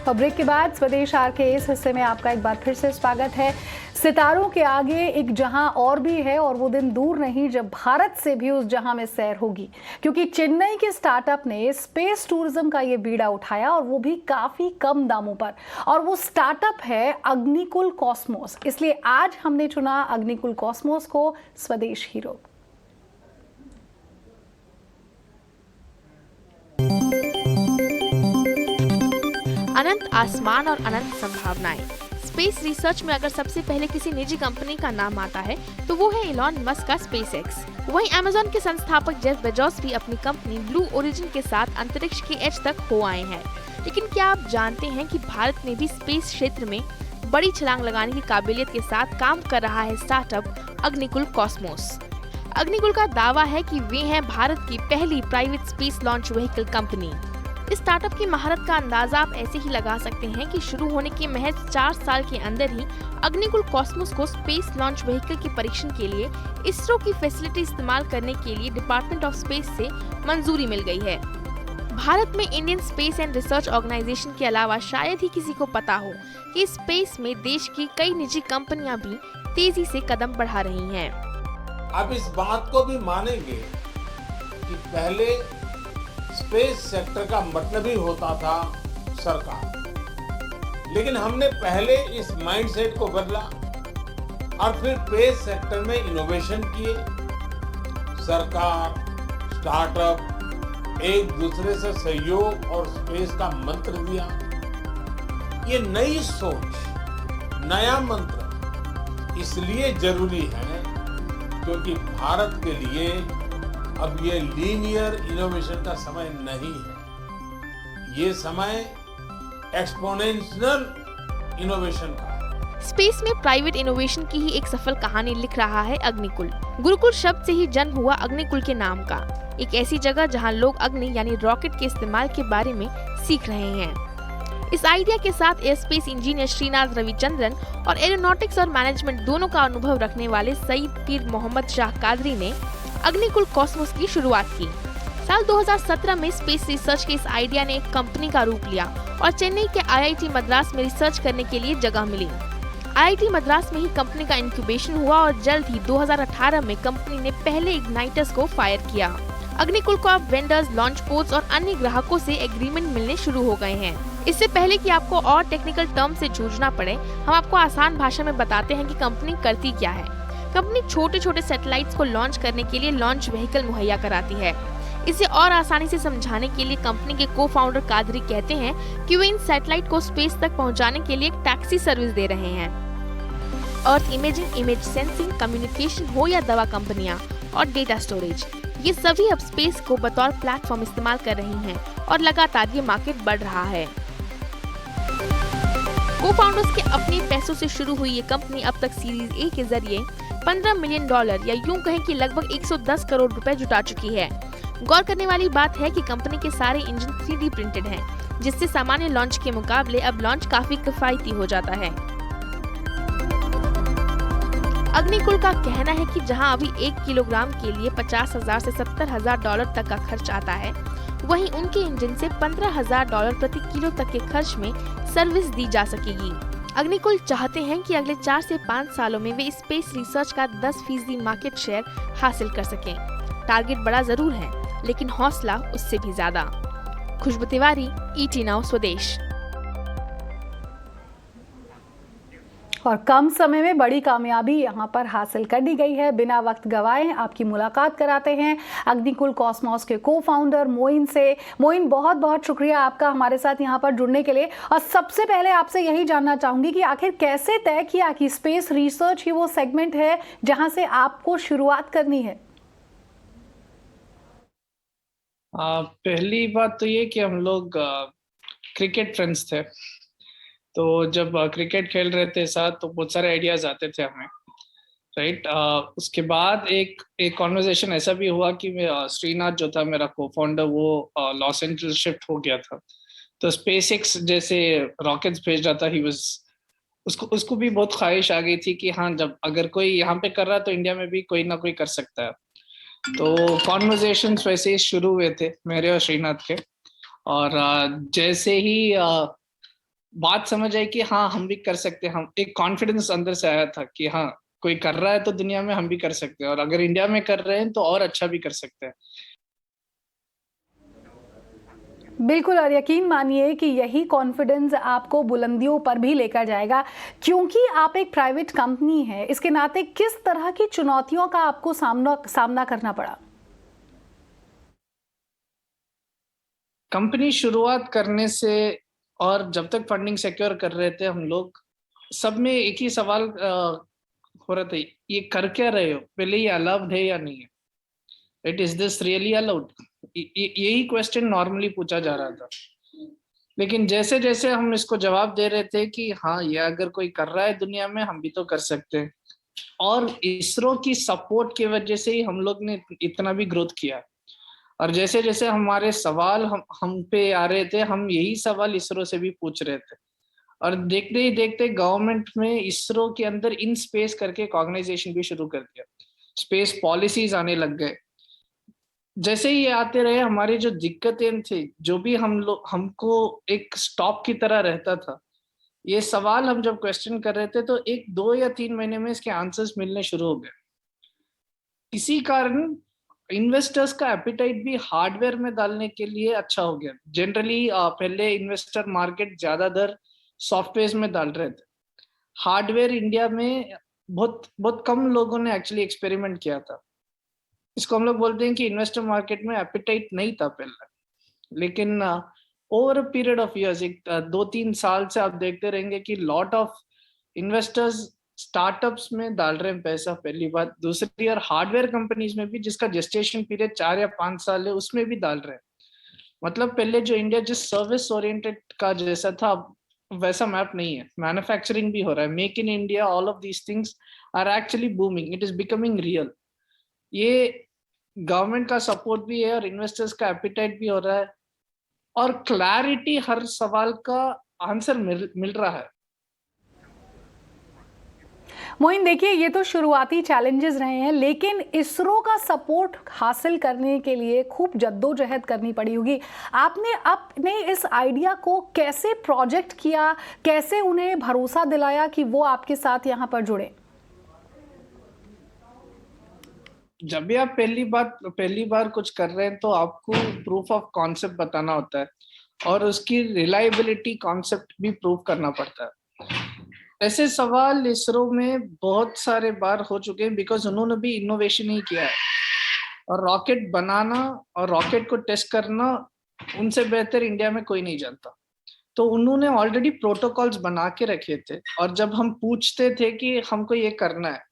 और ब्रेक के बाद स्वदेश आर के इस हिस्से में आपका एक बार फिर से स्वागत है। सितारों के आगे एक जहां और भी है और वो दिन दूर नहीं जब भारत से भी उस जहां में सैर होगी, क्योंकि चेन्नई के स्टार्टअप ने स्पेस टूरिज्म का ये बीड़ा उठाया और वो भी काफी कम दामों पर। और वो स्टार्टअप है अग्निकुल कॉस्मोस। इसलिए आज हमने चुना अग्निकुल कॉस्मोस को स्वदेश हीरो। अनंत आसमान और अनंत संभावनाएं। स्पेस रिसर्च में अगर सबसे पहले किसी निजी कंपनी का नाम आता है तो वो है इलॉन मस्क का स्पेसएक्स। वहीं अमेज़न के संस्थापक जेफ बेजोस भी अपनी कंपनी ब्लू ओरिजिन के साथ अंतरिक्ष के एज तक हो आए हैं। लेकिन क्या आप जानते हैं कि भारत में भी स्पेस क्षेत्र में बड़ी छलांग लगाने की काबिलियत के साथ काम कर रहा है स्टार्टअप अग्निकुल कॉस्मोस। अग्निकुल का दावा है कि वे हैं भारत की पहली private space launch vehicle company. इस स्टार्टअप की महारत का अंदाजा आप ऐसे ही लगा सकते हैं कि शुरू होने के महज 4 साल के अंदर ही अग्निकुल कॉस्मोस को स्पेस लॉन्च व्हीकल के परीक्षण के लिए इसरो की फैसिलिटी इस्तेमाल करने के लिए डिपार्टमेंट ऑफ स्पेस से मंजूरी मिल गई है। भारत में Indian space and research organisation के अलावा शायद ही किसी को पता हो कि स्पेस में देश की कई निजी कंपनियां भी तेजी से कदम बढ़ा रही हैं। अब इस बात को भी मानेंगे कि पहले स्पेस सेक्टर का मतलब ही होता था सरकार, लेकिन हमने पहले इस माइंडसेट को बदला और फिर स्पेस सेक्टर में इनोवेशन किए। सरकार, स्टार्टअप एक दूसरे से सहयोग और स्पेस का मंत्र दिया। ये नई सोच, नया मंत्र इसलिए जरूरी है क्योंकि भारत के लिए अब ये लीनियर इनोवेशन का समय नहीं है, ये समय एक्सपोनेंशियल इनोवेशन का है। स्पेस में प्राइवेट इनोवेशन की ही एक सफल कहानी लिख रहा है अग्निकुल। गुरुकुल शब्द से ही जन्म हुआ अग्निकुल के नाम का। एक ऐसी जगह जहां लोग अग्नि यानी रॉकेट के इस्तेमाल के बारे में सीख रहे हैं। इस आइडिया के साथ एयरस्पेस इंजीनियर श्रीनाथ रविचंद्रन और एरोनॉटिक्स और मैनेजमेंट दोनों का अनुभव रखने वाले सईद पीर मोहम्मद शाह कादरी ने अग्निकुल कॉस्मोस की शुरुआत की। साल 2017 में स्पेस रिसर्च के इस आइडिया ने एक कंपनी का रूप लिया और चेन्नई के आईआईटी मद्रास में रिसर्च करने के लिए जगह मिली। आईआईटी मद्रास में ही कंपनी का इंक्यूबेशन हुआ और जल्द ही 2018 में कंपनी ने पहले इग्नाइटर्स को फायर किया। अग्निकुल को अब वेंडर्स, लॉन्च पोर्ट्स और अन्य ग्राहकों से एग्रीमेंट मिलने शुरू हो गए हैं। इससे पहले कि आपको और टेक्निकल टर्म से जूझना पड़े, हम आपको आसान भाषा में बताते हैं कि कंपनी करती क्या है। कंपनी छोटे छोटे सैटेलाइट्स को लॉन्च करने के लिए लॉन्च व्हीकल मुहैया कराती है। इसे और आसानी से समझाने के लिए कंपनी के को फाउंडर कादरी कहते हैं कि वे इन सैटेलाइट को स्पेस तक पहुंचाने के लिए एक टैक्सी सर्विस दे रहे हैं। अर्थ इमेजिंग, इमेज सेंसिंग, कम्युनिकेशन हो या दवा कंपनियां और डेटा स्टोरेज, ये सभी अब स्पेस को बतौर प्लेटफॉर्म इस्तेमाल कर रही हैं और लगातार ये मार्केट बढ़ रहा है। को फाउंडर्स के अपने पैसों से शुरू हुई ये कंपनी अब तक सीरीज ए के जरिए $15 मिलियन या यूं कहें कि लगभग 110 करोड़ रुपए जुटा चुकी है। गौर करने वाली बात है कि कंपनी के सारे इंजन 3D प्रिंटेड हैं, जिससे सामान्य लॉन्च के मुकाबले अब लॉन्च काफी किफायती हो जाता है। अग्निकुल का कहना है कि जहां अभी 1 किलोग्राम के लिए $50,000 से $70,000 तक का खर्च आता है, वहीं उनके इंजन से $15,000 प्रति किलो तक के खर्च में सर्विस दी जा सकेगी। अग्निकुल चाहते हैं कि अगले 4 से 5 सालों में वे स्पेस रिसर्च का 10% मार्केट शेयर हासिल कर सकें। टारगेट बड़ा जरूर है, लेकिन हौसला उससे भी ज्यादा। खुशबू तिवारी, ET नाउ स्वदेश। और कम समय में बड़ी कामयाबी यहाँ पर हासिल कर दी गई है। बिना वक्त गवाए आपकी मुलाकात कराते हैं अग्निकुल कॉस्मोस के को फाउंडर मोइन से। मोइन, बहुत बहुत शुक्रिया आपका हमारे साथ यहाँ पर जुड़ने के लिए। और सबसे पहले आपसे यही जानना चाहूंगी कि आखिर कैसे तय किया कि स्पेस रिसर्च ही वो सेगमेंट है जहाँ से आपको शुरुआत करनी है? पहली बात तो ये कि हम लोग क्रिकेट फ्रेंड्स थे, तो जब क्रिकेट खेल रहे थे साथ तो बहुत सारे आइडियाज आते थे हमें, राइट। उसके बाद एक कॉन्वर्सेशन ऐसा भी हुआ कि श्रीनाथ जो था मेरा को फाउंडर, वो लॉस एंजल्स शिफ्ट हो गया था, तो स्पेसएक्स जैसे रॉकेट्स भेज रहा था। ही वाज उसको भी बहुत ख्वाहिश आ गई थी कि हाँ, जब अगर कोई यहाँ पे कर रहा तो इंडिया में भी कोई ना कोई कर सकता है। तो कॉन्वर्सेशंस वैसे ही शुरू हुए थे मेरे और श्रीनाथ के, और जैसे ही बात समझ आई कि हाँ हम भी कर सकते हैं, हम एक कॉन्फिडेंस अंदर से आया था कि हाँ कोई कर रहा है तो दुनिया में हम भी कर सकते हैं, और अगर इंडिया में कर रहे हैं तो और अच्छा भी कर सकते हैं। बिल्कुल, और यकीन मानिए कि यही कॉन्फिडेंस आपको बुलंदियों पर भी लेकर जाएगा, क्योंकि आप एक प्राइवेट कंपनी है। इसके नाते किस तरह की चुनौतियों का आपको सामना करना पड़ा? कंपनी शुरुआत करने से और जब तक फंडिंग सिक्योर कर रहे थे हम लोग, सब में एक ही सवाल हो रहा था, ये कर क्या रहे हो, पहले ये अलाउड है या नहीं है, it is this really allowed, यही क्वेश्चन नॉर्मली पूछा जा रहा था। लेकिन जैसे जैसे हम इसको जवाब दे रहे थे कि हाँ ये अगर कोई कर रहा है दुनिया में हम भी तो कर सकते हैं, और इसरो की सपोर्ट की वजह से ही हम लोग ने इतना भी ग्रोथ किया। और जैसे जैसे हमारे सवाल हम पे आ रहे थे, हम यही सवाल इसरो से भी पूछ रहे थे, और देखते ही देखते गवर्नमेंट में इसरो के अंदर इन स्पेस करके एक ऑर्गेनाइजेशन भी शुरू कर दिया, स्पेस पॉलिसीज आने लग गए। जैसे ही ये आते रहे, हमारी जो दिक्कतें थी, जो भी हमको एक स्टॉप की तरह रहता था, ये सवाल हम जब क्वेश्चन कर रहे थे तो 1, 2 या 3 महीने में इसके आंसर्स मिलने शुरू हो गए। इसी कारण इन्वेस्टर्स का एपिटाइट भी हार्डवेयर में डालने के लिए अच्छा हो गया। जनरली पहले इन्वेस्टर मार्केट ज्यादातर सॉफ्टवेयर में डाल रहे थे, हार्डवेयर इंडिया में बहुत बहुत कम लोगों ने एक्चुअली एक्सपेरिमेंट किया था। इसको हम लोग बोलते हैं कि इन्वेस्टर मार्केट में एपिटाइट नहीं था पहले। लेकिन over a period of years, 2-3 साल से आप देखते रहेंगे कि लॉट ऑफ इन्वेस्टर्स स्टार्टअप्स में डाल रहे हैं पैसा, पहली बात। दूसरी, और हार्डवेयर कंपनीज में भी जिसका जेस्टेशन पीरियड 4 या 5 साल है उसमें भी डाल रहे हैं। मतलब पहले जो इंडिया जिस सर्विस ओरिएंटेड का जैसा था, वैसा मैप नहीं है। मैन्युफैक्चरिंग भी हो रहा है, make in India, all of these things are actually booming, it is becoming real. ये गवर्नमेंट का सपोर्ट भी है और इन्वेस्टर्स का एपिटाइट भी हो रहा है, और क्लैरिटी हर सवाल का आंसर मिल रहा है। मोइन, देखिए ये तो शुरुआती चैलेंजेस रहे हैं, लेकिन इसरो का सपोर्ट हासिल करने के लिए खूब जद्दोजहद करनी पड़ी होगी। आपने अपने इस आइडिया को कैसे प्रोजेक्ट किया, कैसे उन्हें भरोसा दिलाया कि वो आपके साथ यहाँ पर जुड़े? जब भी आप पहली बार कुछ कर रहे हैं तो आपको प्रूफ ऑफ कॉन्सेप्ट बताना होता है, और उसकी रिलायबिलिटी कॉन्सेप्ट भी प्रूव करना पड़ता है। ऐसे सवाल इसरो में बहुत सारे बार हो चुके हैं, बिकॉज उन्होंने भी इनोवेशन ही किया है, और रॉकेट बनाना और रॉकेट को टेस्ट करना उनसे बेहतर इंडिया में कोई नहीं जानता। तो उन्होंने ऑलरेडी प्रोटोकॉल्स बना के रखे थे, और जब हम पूछते थे कि हमको ये करना है,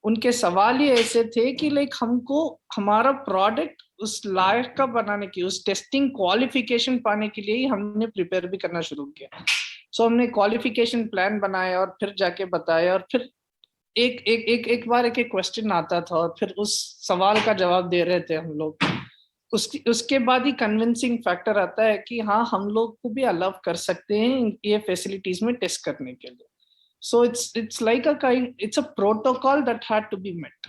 उनके सवाल ही ऐसे थे कि लाइक हमको हमारा प्रोडक्ट उस लायक का बनाने की, उस टेस्टिंग क्वालिफिकेशन पाने के लिए ही हमने प्रिपेयर भी करना शुरू किया। सो हमने क्वालिफिकेशन प्लान बनाया और फिर जाके बताया, और फिर एक बार एक क्वेश्चन आता था और फिर उस सवाल का जवाब दे रहे थे हम लोग। उसके बाद ही कन्विंसिंग फैक्टर आता है कि हाँ हम लोग को भी अलाउ कर सकते हैं ये फैसिलिटीज में टेस्ट करने के लिए। So it's like it's a protocol that had to be met.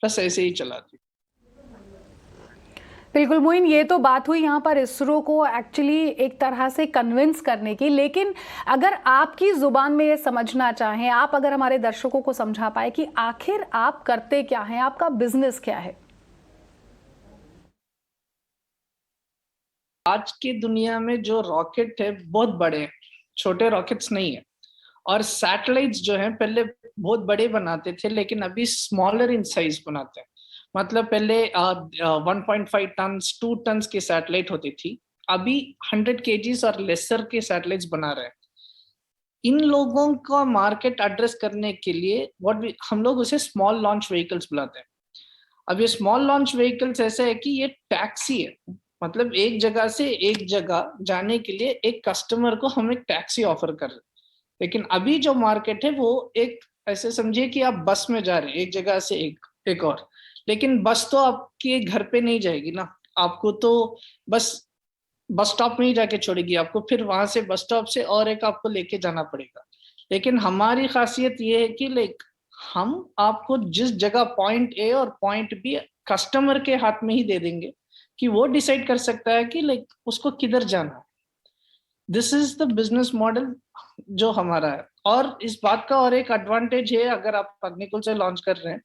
बस ऐसे ही चला थी। बिल्कुल मोइन, ये तो बात हुई यहाँ पर इसरो को एक्चुअली एक तरह से कन्विंस करने की, लेकिन अगर आपकी जुबान में ये समझना चाहें, आप अगर हमारे दर्शकों को समझा पाए कि आखिर आप करते क्या हैं, आपका बिजनेस क्या है? आज की दुनिया में जो रॉकेट है बहुत बड़े हैं, छोटे रॉकेट्स नहीं है। और सैटेलाइट्स जो हैं पहले बहुत बड़े बनाते थे, लेकिन अभी स्मॉलर इन साइज बनाते हैं। मतलब पहले 1.5 टन 2 टन की सैटेलाइट होती थी, अभी 100 kgs और लेसर के सैटेलाइट्स बना रहे हैं। इन लोगों का मार्केट एड्रेस करने के लिए हम लोग उसे स्मॉल लॉन्च व्हीकल्स बुलाते हैं। अब ये स्मॉल लॉन्च व्हीकल्स ऐसे है कि ये टैक्सी है, मतलब एक जगह से एक जगह जाने के लिए एक कस्टमर को हम एक टैक्सी ऑफर कर रहे हैं। लेकिन अभी जो मार्केट है वो एक ऐसे समझिए कि आप बस में जा रहे हैं एक जगह से एक और, लेकिन बस तो आपके घर पे नहीं जाएगी ना, आपको तो बस स्टॉप में ही जाके छोड़ेगी, आपको फिर वहां से बस स्टॉप से और एक आपको लेके जाना पड़ेगा। लेकिन हमारी खासियत ये है कि लाइक हम आपको जिस जगह पॉइंट ए और पॉइंट बी कस्टमर के हाथ में ही दे देंगे, कि वो डिसाइड कर सकता है कि लाइक उसको किधर जाना है। This is the business model जो हमारा है। और इस बात का और एक एडवांटेज है अगर आप अग्निकुल से लॉन्च कर रहे हैं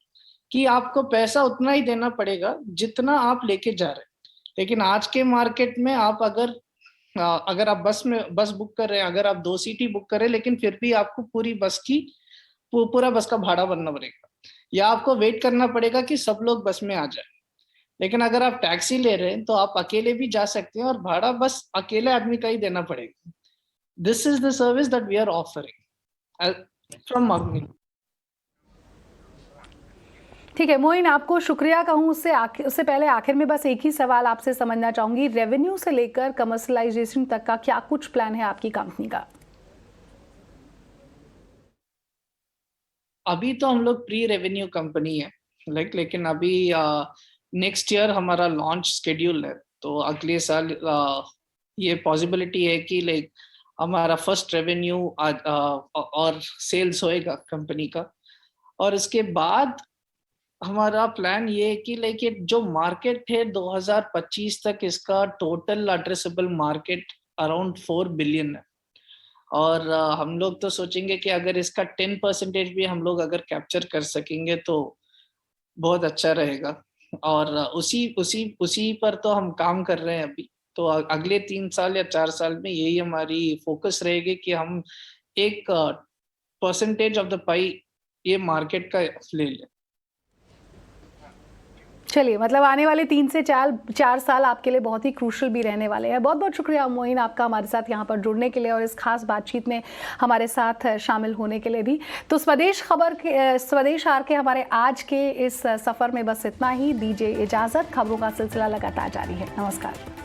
कि आपको पैसा उतना ही देना पड़ेगा जितना आप लेके जा रहे हैं। लेकिन आज के मार्केट में आप अगर आप बस बुक कर रहे हैं, अगर आप 2 सीट बुक कर रहे हैं, लेकिन फिर भी आपको पूरा बस का भाड़ा भरना पड़ेगा, या आपको वेट करना पड़ेगा कि सब लोग बस में आ जाए। लेकिन अगर आप टैक्सी ले रहे हैं तो आप अकेले भी जा सकते हैं और भाड़ा बस अकेले आदमी का ही देना पड़ेगा। This is the service that we are offering from Agnikul. ठीक है मोइन, आपको शुक्रिया कहूँ उससे पहले आखिर में बस एक ही सवाल आपसे समझना चाहूंगी, रेवेन्यू से लेकर कमर्शलाइजेशन तक का क्या कुछ प्लान है आपकी कंपनी का? अभी तो हम लोग प्री रेवेन्यू कंपनी है, लेकिन अभी नेक्स्ट ईयर हमारा लॉन्च शेड्यूल है। तो अगले साल ये पॉसिबिलिटी है कि हमारा फर्स्ट रेवेन्यू और सेल्स होएगा कंपनी का। और इसके बाद हमारा प्लान ये है कि जो मार्केट है 2025 तक इसका total addressable market around 4 billion है। और हम लोग तो सोचेंगे कि अगर इसका 10% भी हम लोग अगर कैप्चर कर सकेंगे तो बहुत अच्छा रहेगा। और उसी पर तो हम काम कर रहे हैं अभी। तो अगले 3 साल या 4 साल में यही हमारी फोकस रहेगी कि हम एक परसेंटेज ऑफ द पाई ये मार्केट का ले लें। चलिए, मतलब आने वाले 3 से 4 साल आपके लिए बहुत ही क्रूशल भी रहने वाले हैं। बहुत बहुत शुक्रिया मोइन आपका हमारे साथ यहाँ पर जुड़ने के लिए और इस खास बातचीत में हमारे साथ शामिल होने के लिए भी। तो स्वदेश आर के हमारे आज के इस सफ़र में बस इतना ही। दीजिए इजाज़त, खबरों का सिलसिला लगातार जारी है। नमस्कार।